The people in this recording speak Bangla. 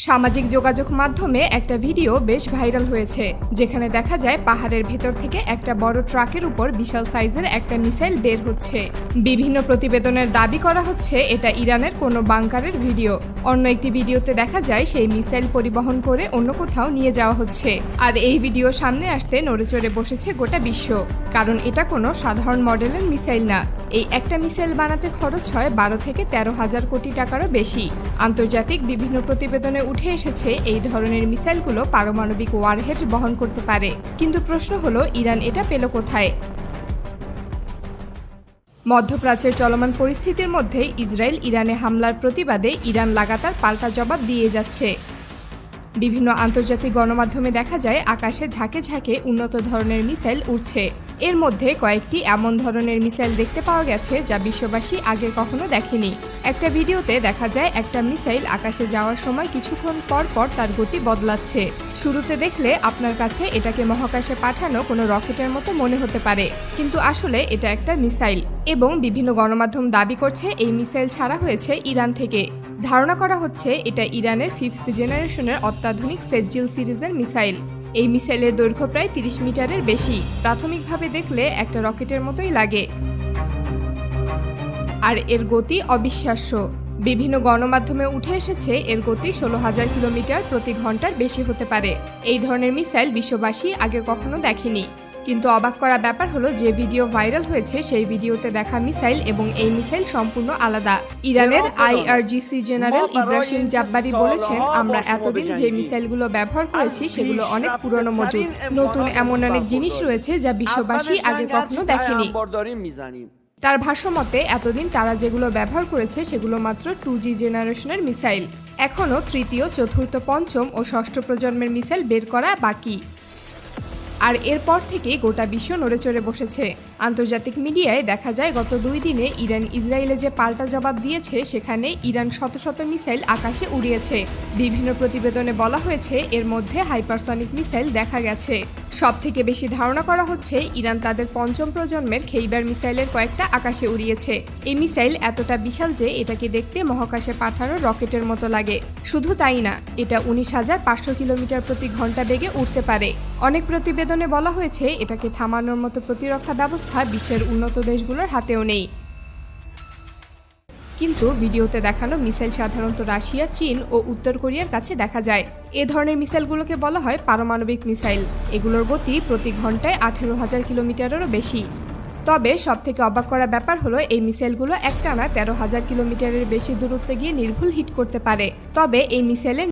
সামাজিক যোগাযোগ মাধ্যমে একটা ভিডিও বেশ ভাইরাল হয়েছে, যেখানে দেখা যায় পাহাড়ের ভেতর থেকে একটা বড় ট্রাকের উপর বিশাল সাইজের একটা মিসাইল বের হচ্ছে। বিভিন্ন প্রতিবেদনের দাবি করা হচ্ছে এটা ইরানের কোনো বাংকারের ভিডিও। অন্য একটি ভিডিওতে দেখা যায় সেই মিসাইল পরিবহন করে অন্য কোথাও নিয়ে যাওয়া হচ্ছে। আর এই ভিডিও সামনে আসতে নড়েচড়ে বসেছে গোটা বিশ্ব, কারণ এটা কোনো সাধারণ মডেলের মিসাইল না। এই একটা মিসাইল বানাতে খরচ হয় 12 থেকে 13,000 কোটি টাকারও বেশি। আন্তর্জাতিক বিভিন্ন প্রতিবেদনে উঠে এসেছে এই ধরনের মিসাইলগুলো পারমাণবিক ওয়ারহেড বহন করতে পারে। কিন্তু প্রশ্ন হলো, ইরান এটা পেল কোথায়? মধ্যপ্রাচ্যের চলমান পরিস্থিতির মধ্যে ইসরায়েল ইরানে হামলার প্রতিবাদে ইরান লাগাতার পাল্টা জবাব দিয়ে যাচ্ছে। বিভিন্ন আন্তর্জাতিক গণমাধ্যমে দেখা যায় আকাশে ঝাঁকে ঝাঁকে উন্নত ধরনের মিসাইল উড়ছে। এর মধ্যে কয়েকটি এমন ধরনের মিসাইল দেখতে পাওয়া গেছে যা বিশ্ববাসী আগে কখনো দেখেনি। একটা ভিডিওতে দেখা যায় একটা মিসাইল আকাশে যাওয়ার সময় কিছুক্ষণ পর পর তার গতি বদলাচ্ছে। শুরুতে দেখলে আপনার কাছে এটাকে মহাকাশে পাঠানো কোনো রকেটের মতো মনে হতে পারে, কিন্তু আসলে এটা একটা মিসাইল। এবং বিভিন্ন গণমাধ্যম দাবি করছে এই মিসাইল ছাড়া হয়েছে ইরান থেকে। ধারণা করা হচ্ছে এটা ইরানের 5th জেনারেশনের অত্যাধুনিক সেজ্জিল সিরিজের মিসাইল। এই মিসাইলের দৈর্ঘ্য প্রায় 30 মিটারের বেশি। প্রাথমিকভাবে দেখলে একটা রকেটের মতোই লাগে, আর এর গতি অবিশ্বাস্য। বিভিন্ন গণমাধ্যমে উঠে এসেছে এর গতি 16,000 কিলোমিটার প্রতি ঘন্টার বেশি হতে পারে। এই ধরনের মিসাইল বিশ্ববাসী আগে কখনো দেখেনি। কিন্তু অবাক করা ব্যাপার হলো, যে ভিডিও ভাইরাল হয়েছে সেই ভিডিওতে দেখা মিসাইল এবং এই মিসাইল সম্পূর্ণ আলাদা। ইরানের IRGC জেনারেল ইব্রাহিম জাব্বারি বলেছেন, আমরা এতদিন যে মিসাইলগুলো ব্যবহার করেছি সেগুলো অনেক পুরনো মজুদ। নতুন এমন অনেক জিনিস রয়েছে যা বিশ্ববাসী আগে কখনো দেখেনি। তার ভাষ্যমতে এতদিন তারা যেগুলো ব্যবহার করেছে সেগুলো মাত্র 2G জেনারেশনের মিসাইল। এখনও তৃতীয়, চতুর্থ, পঞ্চম ও ষষ্ঠ প্রজন্মের মিসাইল বের করা বাকি। আর এরপর থেকেই গোটা বিশ্ব নড়েচড়ে বসেছে। আন্তর্জাতিক মিডিয়ায় দেখা যায় গত 2 দিনে ইরান ইসরায়েলে যে পাল্টা জবাব দিয়েছে, সেখানে ইরান শত শত মিসাইল আকাশে উড়িয়েছে। বিভিন্ন প্রতিবেদনে বলা হয়েছে এর মধ্যে হাইপারসনিক মিসাইল দেখা গেছে। সবথেকে বেশি ধারণা করা হচ্ছে ইরান তাদের পঞ্চম প্রজন্মের খেইবার মিসাইলের কয়েকটা আকাশে উড়িয়েছে। এই মিসাইল এতটা বিশাল যে এটাকে দেখতে মহাকাশে পাঠানো রকেটের মতো লাগে। শুধু তাই না, এটা 19,500 কিলোমিটার প্রতি ঘন্টা বেগে উঠতে পারে। অনেক প্রতিবেদনে বলা হয়েছে এটাকে থামানোর মতো প্রতিরক্ষা ব্যবস্থা বিশ্বের উন্নত দেশগুলোর হাতেও নেই। কিন্তু ভিডিওতে দেখানো মিসাইল সাধারণত রাশিয়া, চীন ও উত্তর কোরিয়ার কাছে দেখা যায়। এ ধরনের মিসাইলগুলোকে বলা হয় পারমাণবিক মিসাইল। এগুলোর গতি প্রতি ঘন্টায় 18,000 কিলোমিটারেরও বেশি। তবে সবথেকে অবাক করা ব্যাপার হলো, এই মিসাইলগুলো একটানা 13,000 কিলোমিটারের বেশি দূরত্বে গিয়ে নির্ভুল হিট করতে পারে। তবে এই মিসাইলের